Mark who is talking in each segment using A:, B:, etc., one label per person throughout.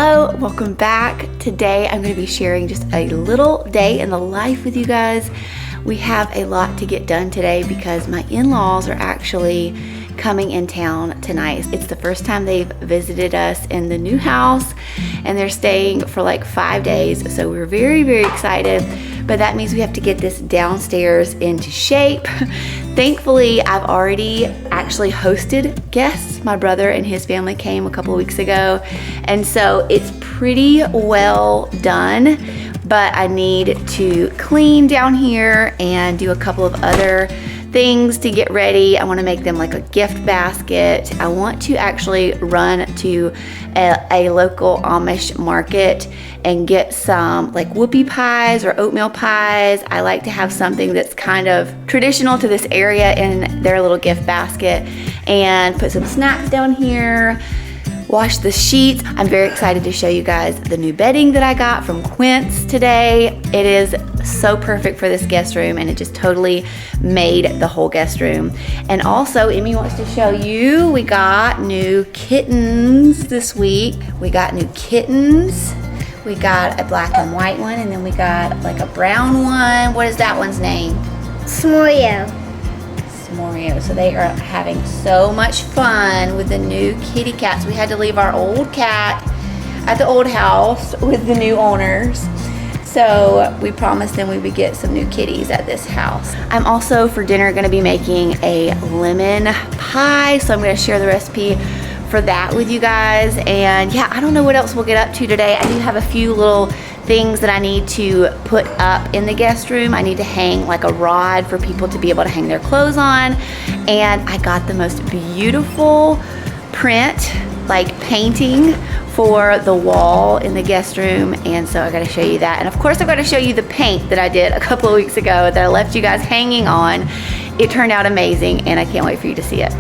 A: Hello, welcome back. Today I'm going to be sharing just a little day in the life with you guys. We have a lot to get done today because my in-laws are actually coming in town tonight. It's the first time they've visited us in the new house, and they're staying for like 5 days. So we're very, very excited, but that means we have to get this downstairs into shape. Thankfully, I've already actually hosted guests. My brother and his family came a couple of weeks ago, and so it's pretty well done, but I need to clean down here and do a couple of other things to get ready. I want to make them like a gift basket. I want to actually run to a local Amish market and get some like whoopie pies or oatmeal pies. I like to have something that's kind of traditional to this area in their little gift basket, and put some snacks down here. Wash the sheets. I'm very excited to show you guys the new bedding that I got from Quince today. It is so perfect for this guest room, and it just totally made the whole guest room. And also, Emmy wants to show you, we got new kittens this week. We got new kittens. We got a black and white one, and then we got like a brown one. What is that one's name?
B: Smorio.
A: So they are having so much fun with the new kitty cats. We had to leave our old cat at the old house with the new owners. So we promised them we would get some new kitties at this house. I'm also for dinner going to be making a lemon pie. So I'm going to share the recipe for that with you guys. And yeah, I don't know what else we'll get up to today. I do have a few little things that I need to put up in the guest room. I need to hang like a rod for people to be able to hang their clothes on. And I got the most beautiful print, like painting for the wall in the guest room. And so I gotta show you that. And of course, I've got to show you the paint that I did a couple of weeks ago that I left you guys hanging on. It turned out amazing, and I can't wait for you to see it.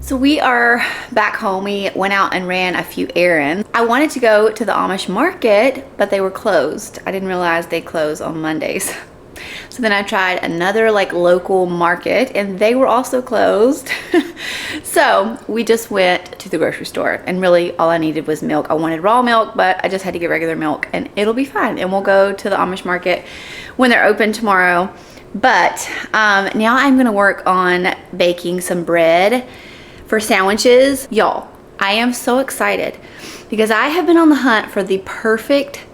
A: So we are back home. We went out and ran a few errands. I wanted to go to the Amish market, but they were closed. I didn't realize they close on Mondays. So then I tried another like local market, and they were also closed. So we just went to the grocery store, and really all I needed was milk. I wanted raw milk, but I just had to get regular milk, and it'll be fine. And we'll go to the Amish market when they're open tomorrow. But now I'm gonna work on baking some bread for sandwiches. Y'all, I am so excited because I have been on the hunt for the perfect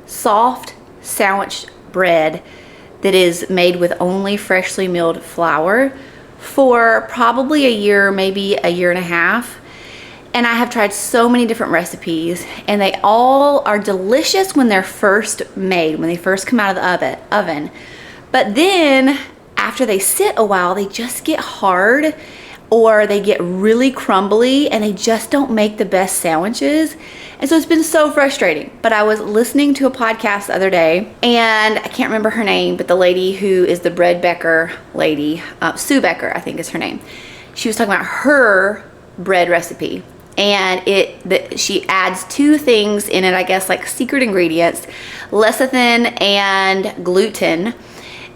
A: soft sandwich bread that is made with only freshly milled flour for probably a year, maybe a year and a half. And I have tried so many different recipes, and they all are delicious when they're first made, when they first come out of the oven. But then after they sit a while, they just get hard, or they get really crumbly, and they just don't make the best sandwiches. And so it's been so frustrating. But I was listening to a podcast the other day, and I can't remember her name, but the lady who is the bread Becker lady, Sue Becker, I think is her name. She was talking about her bread recipe, and she adds two things in it, I guess, like secret ingredients, lecithin and gluten.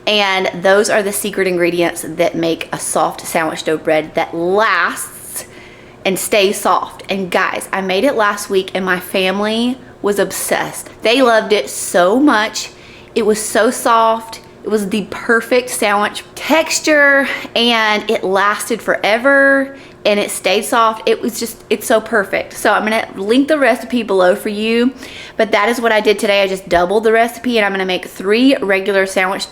A: And those are the secret ingredients that make a soft sandwich dough bread that lasts and stays soft. And guys, I made it last week, and my family was obsessed. They loved it so much. It was so soft. It was the perfect sandwich texture, and it lasted forever, and it stayed soft. It's so perfect. So I'm gonna link the recipe below for you, but that is what I did today. I just doubled the recipe, and I'm gonna make 3 regular sandwich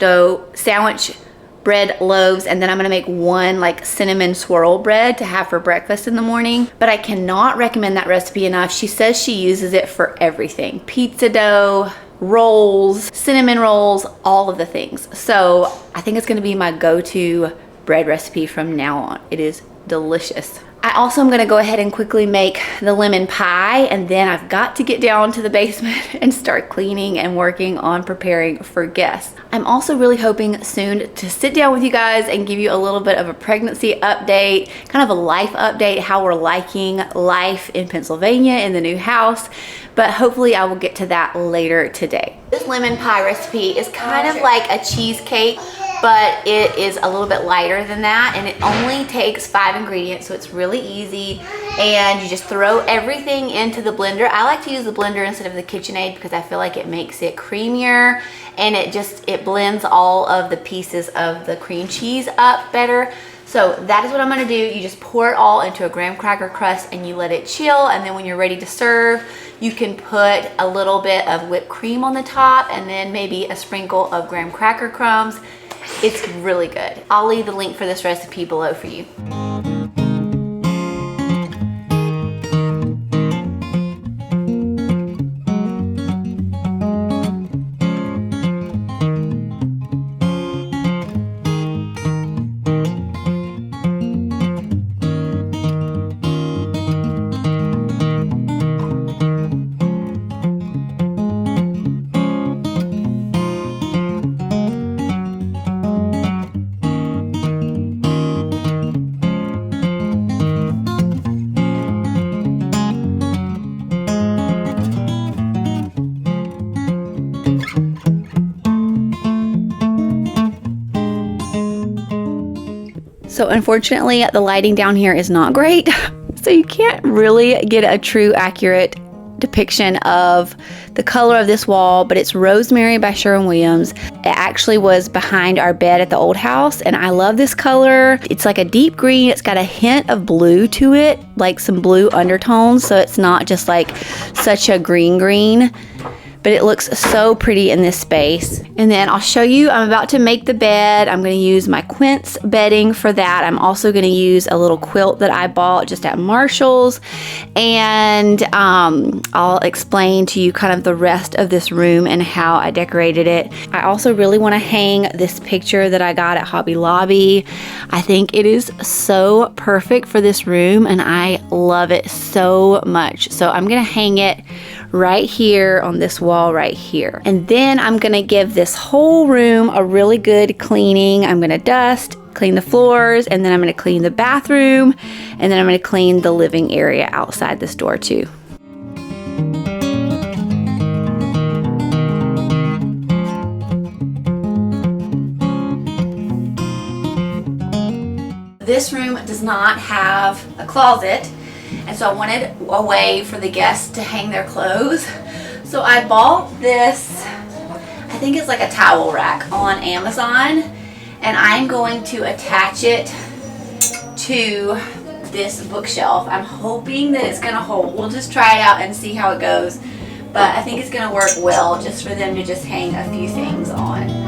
A: bread loaves, and then I'm gonna make one like cinnamon swirl bread to have for breakfast in the morning. But I cannot recommend that recipe enough. She says she uses it for everything. Pizza dough, rolls, cinnamon rolls, all of the things. So I think it's gonna be my go-to bread recipe from now on. It is delicious. I also am gonna go ahead and quickly make the lemon pie, and then I've got to get down to the basement and start cleaning and working on preparing for guests. I'm also really hoping soon to sit down with you guys and give you a little bit of a pregnancy update, kind of a life update, how we're liking life in Pennsylvania in the new house, but hopefully I will get to that later today. This lemon pie recipe is kind of like a cheesecake, but it is a little bit lighter than that, and it only takes 5 ingredients, so it's really easy. And you just throw everything into the blender. I like to use the blender instead of the KitchenAid because I feel like it makes it creamier, and it blends all of the pieces of the cream cheese up better. So that is what I'm gonna do. You just pour it all into a graham cracker crust and you let it chill, and then when you're ready to serve, you can put a little bit of whipped cream on the top and then maybe a sprinkle of graham cracker crumbs. It's really good. I'll leave the link for this recipe below for you. So unfortunately, the lighting down here is not great, so you can't really get a true accurate depiction of the color of this wall, but it's Rosemary by Sherwin-Williams. It actually was behind our bed at the old house, and I love this color. It's like a deep green. It's got a hint of blue to it, like some blue undertones, so it's not just like such a green, but it looks so pretty in this space. And then I'll show you, I'm about to make the bed. I'm gonna use my Quince bedding for that. I'm also gonna use a little quilt that I bought just at Marshall's. And I'll explain to you kind of the rest of this room and how I decorated it. I also really wanna hang this picture that I got at Hobby Lobby. I think it is so perfect for this room and I love it so much. So I'm gonna hang it right here on this wall right here. And then I'm gonna give this whole room a really good cleaning. I'm gonna dust, clean the floors, and then I'm gonna clean the bathroom, and then I'm gonna clean the living area outside this door too. This room does not have a closet, and so I wanted a way for the guests to hang their clothes. So I bought this, I think it's like a towel rack on Amazon, and I'm going to attach it to this bookshelf. I'm hoping that it's gonna hold. We'll just try it out and see how it goes. But I think it's gonna work well just for them to just hang a few things on.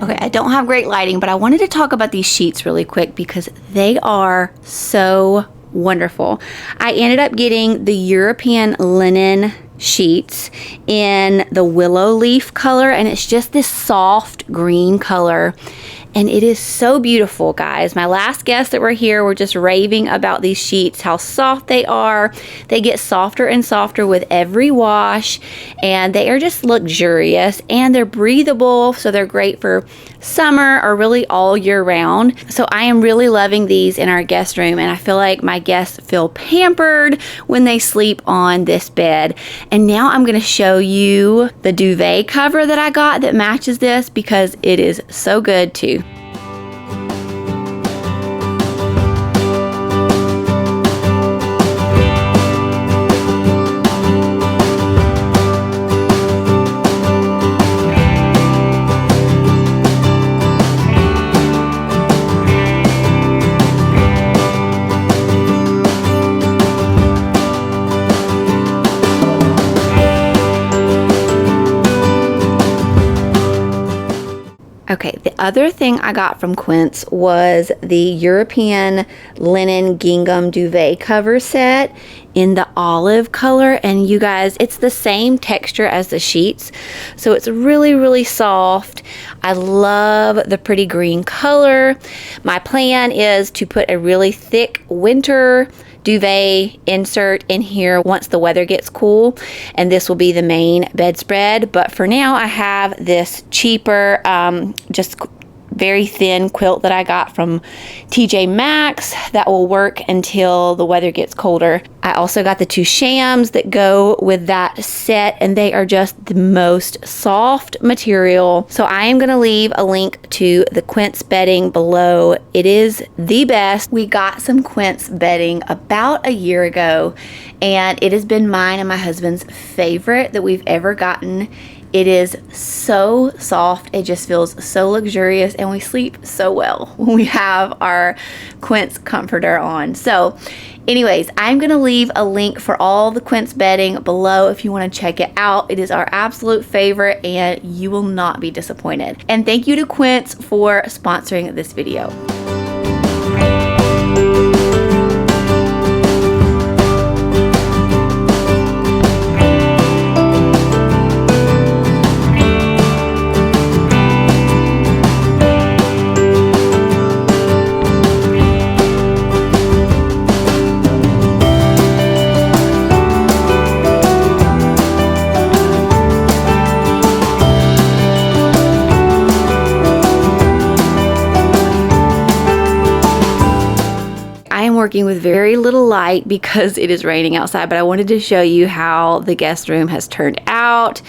A: Okay, I don't have great lighting, but I wanted to talk about these sheets really quick because they are so wonderful. I ended up getting the European linen sheets in the willow leaf color, and it's just this soft green color. And it is so beautiful, guys. My last guests that were here were just raving about these sheets, how soft they are. They get softer and softer with every wash, and they are just luxurious, and they're breathable, so they're great for summer or really all year round. So I am really loving these in our guest room, and I feel like my guests feel pampered when they sleep on this bed. And now I'm gonna show you the duvet cover that I got that matches this because it is so good too. other thing I got from Quince was the European linen gingham duvet cover set in the olive color, and you guys, it's the same texture as the sheets, so it's really soft. I love the pretty green color. My plan is to put a really thick winter duvet insert in here once the weather gets cool, and this will be the main bedspread. But for now, I have this cheaper, just very thin quilt that I got from TJ Maxx that will work until the weather gets colder. I also got the 2 shams that go with that set, and they are just the most soft material. So I am going to leave a link to the Quince bedding below. It is the best. We got some Quince bedding about a year ago, and it has been mine and my husband's favorite that we've ever gotten. It is so soft, it just feels so luxurious, and we sleep so well when we have our Quince comforter on. So anyways, I'm gonna leave a link for all the Quince bedding below if you wanna check it out. It is our absolute favorite, and you will not be disappointed. And thank you to Quince for sponsoring this video. Working with very little light because it is raining outside, but I wanted to show you how the guest room has turned out.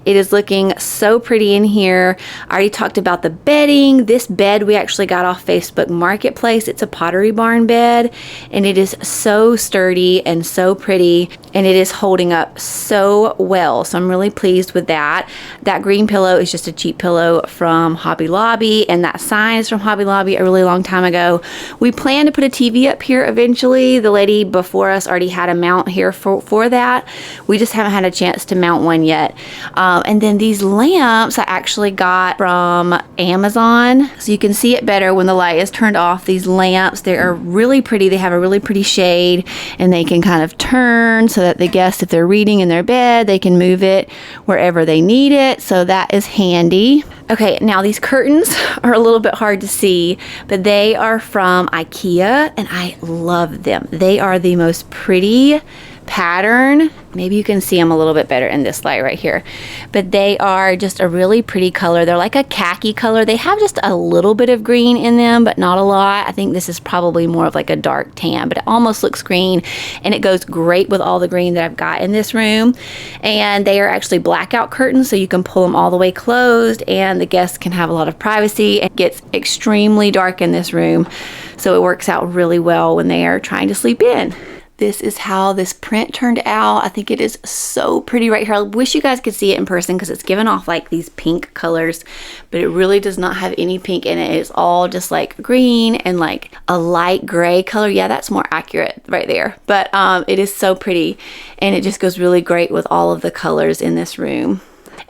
A: It is looking so pretty in here. I already talked about the bedding. This bed we actually got off Facebook Marketplace. It's a Pottery Barn bed, and it is so sturdy and so pretty, and it is holding up so well. So I'm really pleased with that. That green pillow is just a cheap pillow from Hobby Lobby, and that sign is from Hobby Lobby a really long time ago. We plan to put a TV up here eventually. The lady before us already had a mount here for that. We just haven't had a chance to mount one yet. And then these lamps I actually got from Amazon, so you can see it better when the light is turned off. These lamps, they are really pretty. They have a really pretty shade, and they can kind of turn so that the guests, if they're reading in their bed, they can move it wherever they need it. So that is handy. Okay, now these curtains are a little bit hard to see, but they are from IKEA, and I love them. They are the most pretty pattern. Maybe you can see them a little bit better in this light right here, but they are just a really pretty color. They're like a khaki color. They have just a little bit of green in them, but not a lot. I think this is probably more of like a dark tan, but it almost looks green, and it goes great with all the green that I've got in this room. And they are actually blackout curtains, so you can pull them all the way closed, and the guests can have a lot of privacy. It gets extremely dark in this room, so it works out really well when they are trying to sleep in. This is how this print turned out. I think it is so pretty right here. I wish you guys could see it in person because it's giving off like these pink colors, but it really does not have any pink in it. It's all just like green and like a light gray color. Yeah, that's more accurate right there. But it is so pretty, and it just goes really great with all of the colors in this room.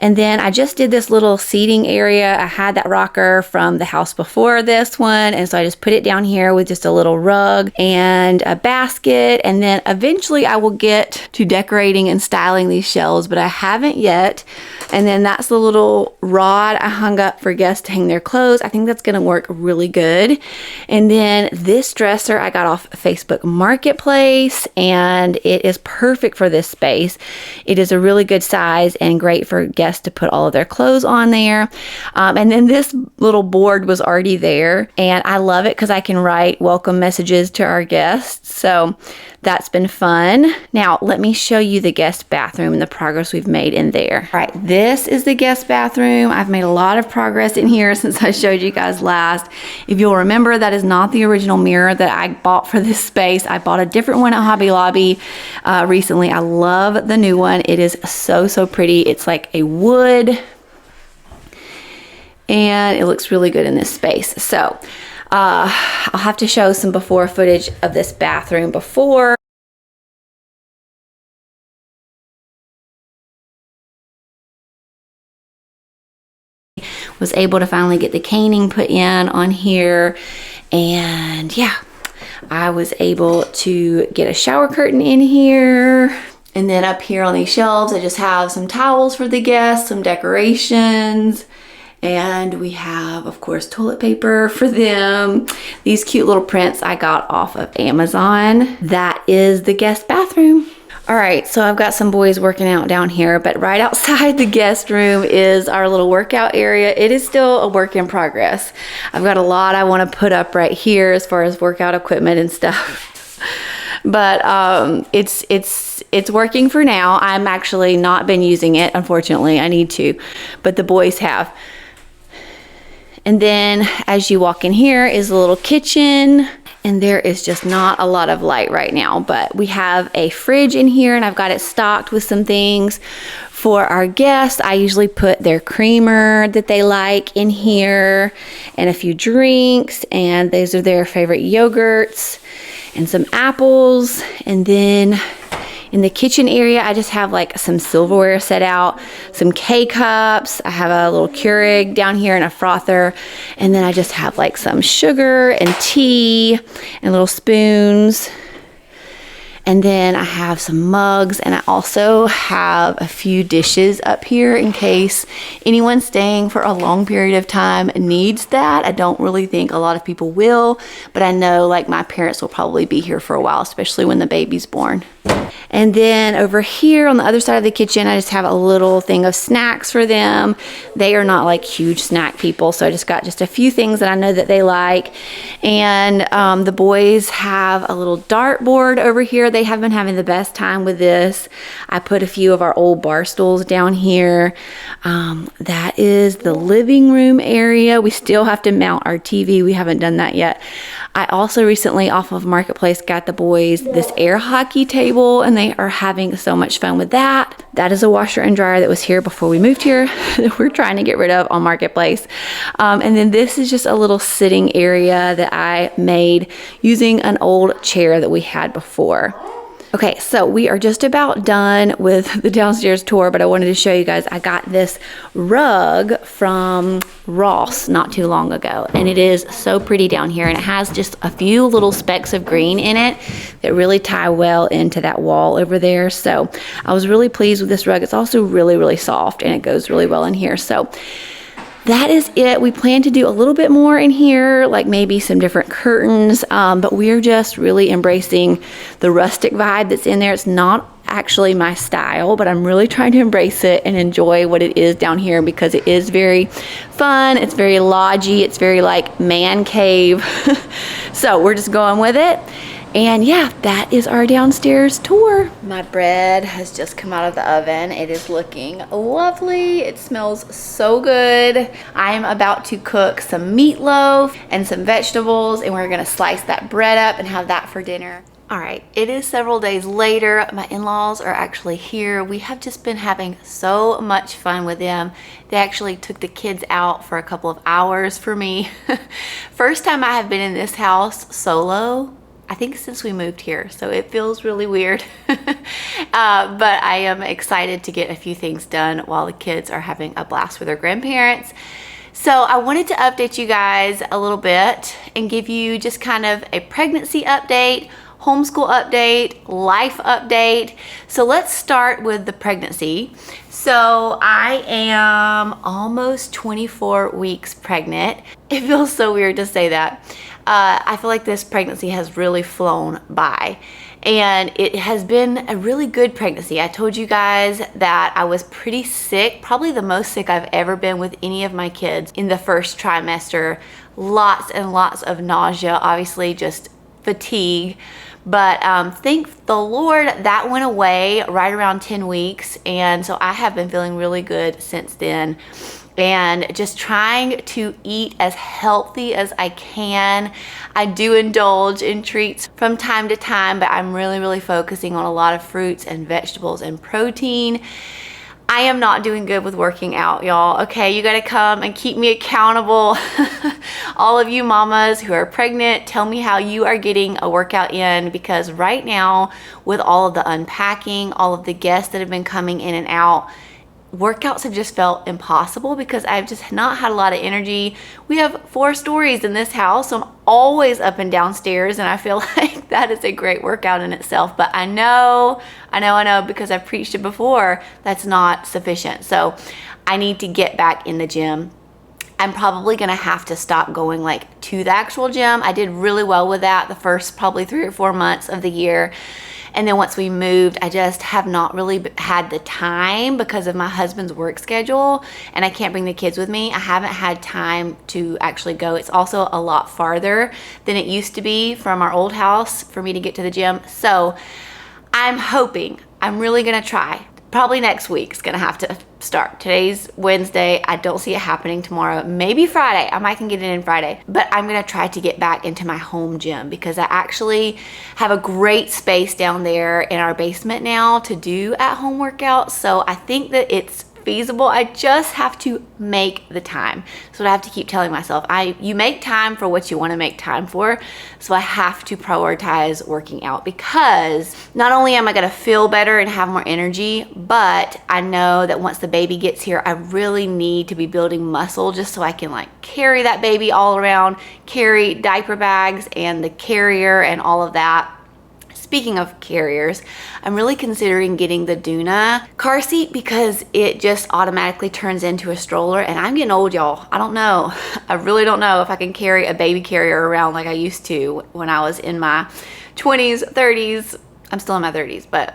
A: And then I just did this little seating area. I had that rocker from the house before this one, and so I just put it down here with just a little rug and a basket. And then eventually I will get to decorating and styling these shelves, but I haven't yet. And then that's the little rod I hung up for guests to hang their clothes. I think that's gonna work really good. And then this dresser I got off Facebook Marketplace, and it is perfect for this space. It is a really good size and great for guests to put all of their clothes on there. And then this little board was already there, and I love it because I can write welcome messages to our guests. So that's been fun. Now let me show you the guest bathroom and the progress we've made in there. All right, this is the guest bathroom. I've made a lot of progress in here since I showed you guys last. If you'll remember, that is not the original mirror that I bought for this space. I bought a different one at Hobby Lobby recently. I love the new one. It is so pretty. It's like a wood, and it looks really good in this space. So I'll have to show some before footage of this bathroom before. Was able to finally get the caning put in on here. And yeah, I was able to get a shower curtain in here. And then up here on these shelves, I just have some towels for the guests, some decorations. And we have, of course, toilet paper for them. These cute little prints I got off of Amazon. That is the guest bathroom. All right, so I've got some boys working out down here, but right outside the guest room is our little workout area. It is still a work in progress. I've got a lot I want to put up right here as far as workout equipment and stuff. But it's working for now. I'm actually not been using it, unfortunately. I need to, but the boys have. And then as you walk in here is a little kitchen, and there is just not a lot of light right now, but we have a fridge in here and I've got it stocked with some things for our guests. I usually put their creamer that they like in here and a few drinks, and these are their favorite yogurts and some apples. And then in the kitchen area, I just have like some silverware set out, some K-cups. I have a little Keurig down here and a frother. And then I just have like some sugar and tea and little spoons. And then I have some mugs, and I also have a few dishes up here in case anyone staying for a long period of time needs that. I don't really think a lot of people will, but I know like my parents will probably be here for a while, especially when the baby's born. And then over here on the other side of the kitchen, I just have a little thing of snacks for them. They are not like huge snack people, so I just got just a few things that I know that they like. And the boys have a little dartboard over here. They have been having the best time with this. I put a few of our old bar stools down here. That is the living room area. We still have to mount our TV. We haven't done that yet. I also recently off of Marketplace got the boys this air hockey table, and they are having so much fun with that. That is a washer and dryer that was here before we moved here that we're trying to get rid of on Marketplace. And then this is just a little sitting area that I made using an old chair that we had before. Okay, so we are just about done with the downstairs tour, but I wanted to show you guys, I got this rug from Ross not too long ago, and it is so pretty down here, and it has just a few little specks of green in it that really tie well into that wall over there. So I was really pleased with this rug. It's also really, really soft, and it goes really well in here. So that is it. We plan to do a little bit more in here, like maybe some different curtains, but we're just really embracing the rustic vibe that's in there. It's not actually my style, but I'm really trying to embrace it and enjoy what it is down here because it is very fun. It's very lodgy. It's very like man cave. So we're just going with it. And yeah, that is our downstairs tour. My bread has just come out of the oven. It is looking lovely. It smells so good. I am about to cook some meatloaf and some vegetables, and we're gonna slice that bread up and have that for dinner. All right, it is several days later. My in-laws are actually here. We have just been having so much fun with them. They actually took the kids out for a couple of hours for me. First time I have been in this house solo, I think since we moved here, so it feels really weird. But I am excited to get a few things done while the kids are having a blast with their grandparents. So I wanted to update you guys a little bit and give you just kind of a pregnancy update, homeschool update, life update. So let's start with the pregnancy. So I am almost 24 weeks pregnant. It feels so weird to say that. I feel like this pregnancy has really flown by, and it has been a really good pregnancy. I told you guys that I was pretty sick, probably the most sick I've ever been with any of my kids in the first trimester. Lots and lots of nausea, obviously just fatigue. But thank the Lord that went away right around 10 weeks. And so I have been feeling really good since then. And just trying to eat as healthy as I can. I do indulge in treats from time to time, but I'm really, really focusing on a lot of fruits and vegetables and protein. I am not doing good with working out, y'all. Okay, you gotta come and keep me accountable. All of you mamas who are pregnant, tell me how you are getting a workout in, because right now with all of the unpacking, all of the guests that have been coming in and out, workouts have just felt impossible because I've just not had a lot of energy. We have 4 stories in this house, so I'm always up and downstairs, and I feel like that is a great workout in itself. But I know, because I've preached it before, that's not sufficient. So I need to get back in the gym. I'm probably gonna have to stop going like to the actual gym. I did really well with that the first probably 3 or 4 months of the year. And then once we moved, I just have not really had the time because of my husband's work schedule, and I can't bring the kids with me. I haven't had time to actually go. It's also a lot farther than it used to be from our old house for me to get to the gym. So I'm really gonna try. Probably next week's gonna have to start. Today's Wednesday. I don't see it happening tomorrow. Maybe Friday. I might can get it in Friday. But I'm gonna try to get back into my home gym because I actually have a great space down there in our basement now to do at-home workouts. So I think that it's feasible. I just have to make the time. That's what I have to keep telling myself. You make time for what you want to make time for. So I have to prioritize working out because not only am I going to feel better and have more energy, but I know that once the baby gets here, I really need to be building muscle just so I can like carry that baby all around, carry diaper bags and the carrier and all of that. Speaking of carriers, I'm really considering getting the Duna car seat because it just automatically turns into a stroller, and I'm getting old, y'all. I don't know. I really don't know if I can carry a baby carrier around like I used to when I was in my 20s, 30s. I'm still in my 30s, but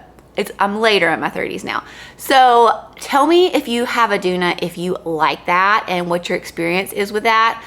A: I'm later in my 30s now. So tell me if you have a Duna, if you like that, and what your experience is with that,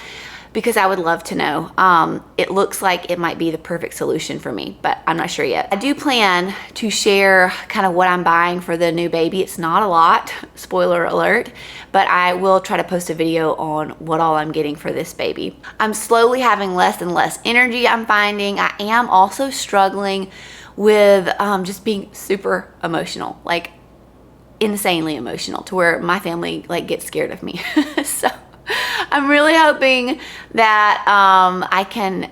A: because I would love to know. It looks like it might be the perfect solution for me, but I'm not sure yet. I do plan to share kind of what I'm buying for the new baby. It's not a lot, spoiler alert, but I will try to post a video on what all I'm getting for this baby. I'm slowly having less and less energy, I'm finding. I am also struggling with just being super emotional, like insanely emotional, to where my family like gets scared of me. So I'm really hoping that I can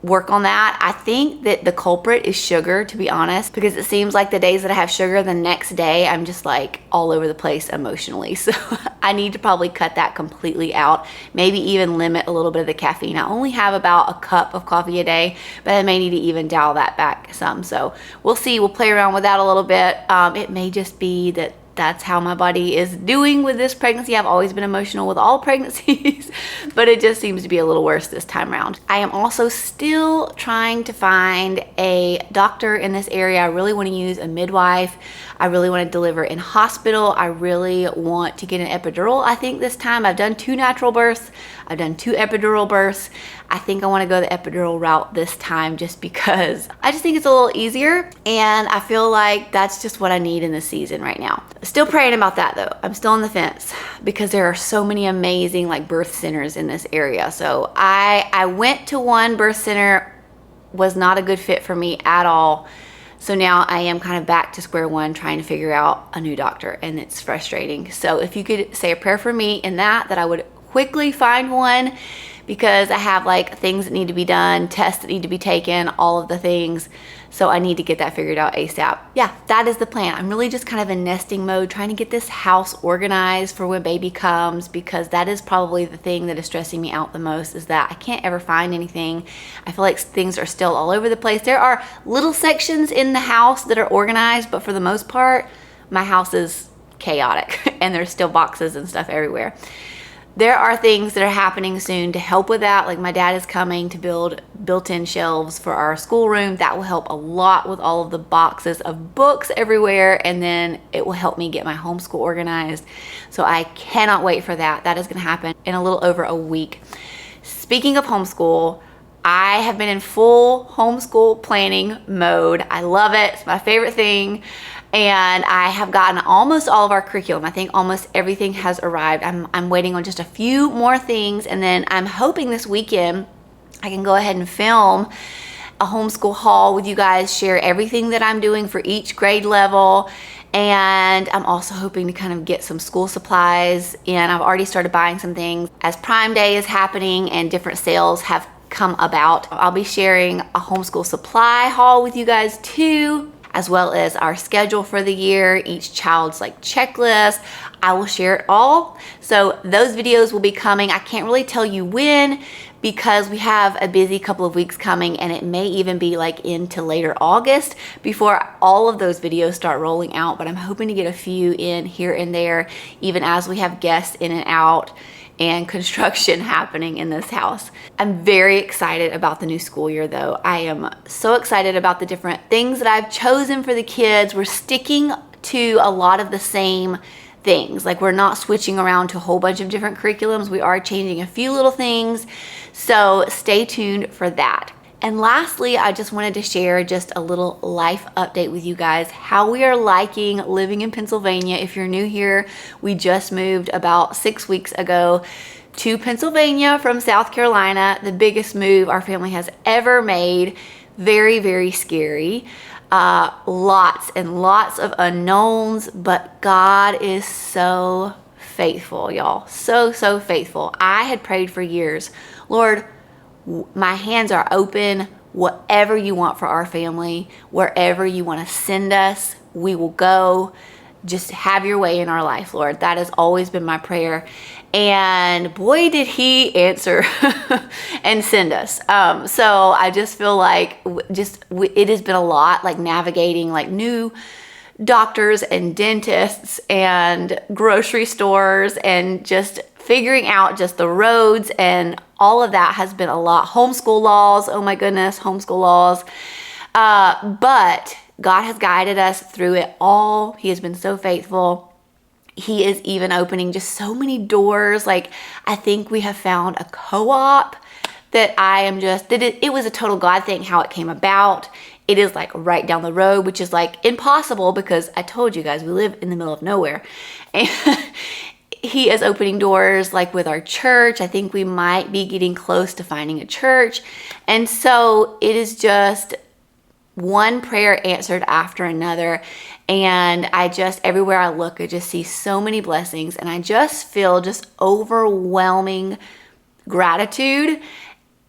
A: work on that. I think that the culprit is sugar, to be honest, because it seems like the days that I have sugar, the next day I'm just like all over the place emotionally. So I need to probably cut that completely out, maybe even limit a little bit of the caffeine. I only have about a cup of coffee a day, but I may need to even dial that back some. So we'll see. We'll play around with that a little bit. It may just be that that's how my body is doing with this pregnancy. I've always been emotional with all pregnancies, but it just seems to be a little worse this time around. I am also still trying to find a doctor in this area. I really want to use a midwife. I really want to deliver in hospital. I really want to get an epidural. I think this time I've done 2 natural births. I've done 2 epidural births. I think I want to go the epidural route this time just because I just think it's a little easier, and I feel like that's just what I need in this season right now. Still praying about that though. I'm still on the fence because there are so many amazing like birth centers in this area. So I went to one birth center, was not a good fit for me at all. So now I am kind of back to square one trying to figure out a new doctor, and it's frustrating. So if you could say a prayer for me in that I would quickly find one, because I have like things that need to be done, tests that need to be taken, all of the things. So I need to get that figured out ASAP. Yeah, that is the plan. I'm really just kind of in nesting mode, trying to get this house organized for when baby comes, because that is probably the thing that is stressing me out the most, is that I can't ever find anything. I feel like things are still all over the place. There are little sections in the house that are organized, but for the most part, my house is chaotic and there's still boxes and stuff everywhere. There are things that are happening soon to help with that. Like my dad is coming to build built-in shelves for our schoolroom. That will help a lot with all of the boxes of books everywhere. And then it will help me get my homeschool organized. So I cannot wait for that. That is going to happen in a little over a week. Speaking of homeschool, I have been in full homeschool planning mode. I love it. It's my favorite thing. And I have gotten almost all of our curriculum. I think almost everything has arrived. I'm waiting on just a few more things, and then I'm hoping this weekend I can go ahead and film a homeschool haul with you guys, share everything that I'm doing for each grade level. And I'm also hoping to kind of get some school supplies in. I've already started buying some things as Prime Day is happening and different sales have come about. I'll be sharing a homeschool supply haul with you guys too. as well as our schedule for the year, each child's like checklist. I will share it all. So those videos will be coming. I can't really tell you when because we have a busy couple of weeks coming, and it may even be like into later August before all of those videos start rolling out. But I'm hoping to get a few in here and there, even as we have guests in and out and construction happening in this house. I'm very excited about the new school year though. I am so excited about the different things that I've chosen for the kids. We're sticking to a lot of the same things. Like, we're not switching around to a whole bunch of different curriculums. We are changing a few little things. So stay tuned for that. And lastly, I just wanted to share just a little life update with you guys, how we are liking living in Pennsylvania. If you're new here, we just moved about 6 weeks ago to Pennsylvania from South Carolina, the biggest move our family has ever made. Very, very scary. Lots and lots of unknowns, but God is so faithful, y'all. So, so faithful. I had prayed for years, Lord, my hands are open. Whatever you want for our family, wherever you want to send us, we will go. Just have your way in our life, Lord. That has always been my prayer. And boy, did he answer and send us. So I just feel like it has been a lot, like navigating like new doctors and dentists and grocery stores and just figuring out just the roads, and all of that has been a lot. Homeschool laws, oh my goodness, homeschool laws. But God has guided us through it all. He has been so faithful. He is even opening just so many doors. Like, I think we have found a co-op that it was a total God thing how it came about. It is like right down the road, which is like impossible because I told you guys we live in the middle of nowhere. And he is opening doors like with our church. I think we might be getting close to finding a church. And so it is just one prayer answered after another. And everywhere I look, I just see so many blessings. And I just feel just overwhelming gratitude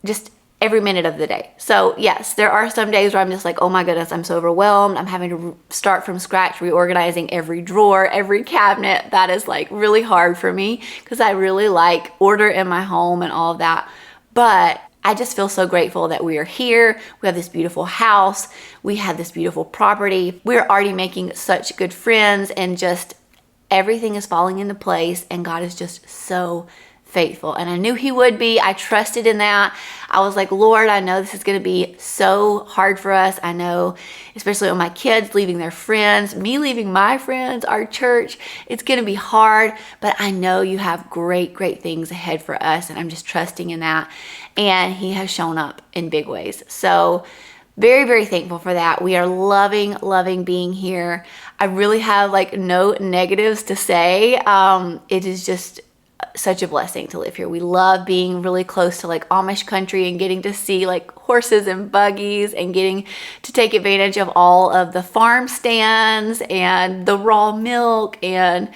A: just every minute of the day. So yes, there are some days where I'm just like, oh my goodness, I'm so overwhelmed. I'm having to start from scratch, reorganizing every drawer, every cabinet. That is like really hard for me because I really like order in my home and all of that. But I just feel so grateful that we are here. We have this beautiful house. We have this beautiful property. We're already making such good friends, and just everything is falling into place, and God is just so faithful. And I knew he would be. I trusted in that. I was like, Lord, I know this is going to be so hard for us. I know, especially with my kids leaving their friends, me leaving my friends, our church, it's going to be hard, but I know you have great, great things ahead for us. And I'm just trusting in that. And he has shown up in big ways. So very, very thankful for that. We are loving being here. I really have like no negatives to say. It is just such a blessing to live here. We love being really close to like Amish country and getting to see like horses and buggies and getting to take advantage of all of the farm stands and the raw milk and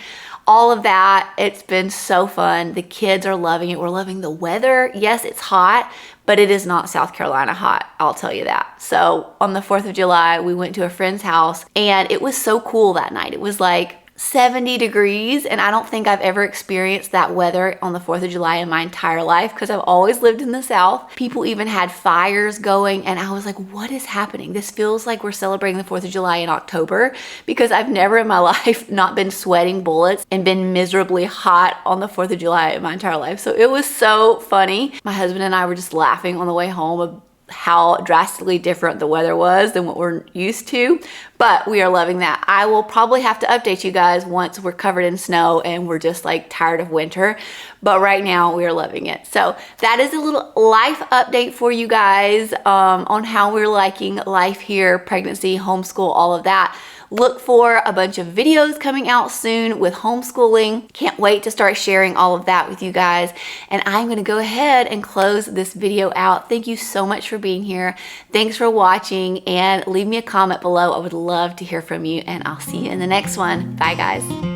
A: all of that. It's been so fun. The kids are loving it. We're loving the weather. Yes, it's hot, but it is not South Carolina hot. I'll tell you that. So on the 4th of July, we went to a friend's house and it was so cool that night. It was like 70 degrees, and I don't think I've ever experienced that weather on the 4th of July in my entire life because I've always lived in the South. People even had fires going, and I was like, what is happening? This feels like we're celebrating the 4th of July in October, because I've never in my life not been sweating bullets and been miserably hot on the 4th of July in my entire life. So it was so funny. My husband and I were just laughing on the way home how drastically different the weather was than what we're used to, but we are loving that. I will probably have to update you guys once we're covered in snow and we're just like tired of winter, but right now we are loving it. So that is a little life update for you guys on how we're liking life here, pregnancy, homeschool, all of that. Look for a bunch of videos coming out soon with homeschooling. Can't wait to start sharing all of that with you guys. And I'm going to go ahead and close this video out. Thank you so much for being here. Thanks for watching, and leave me a comment below. I would love to hear from you, and I'll see you in the next one. Bye, guys.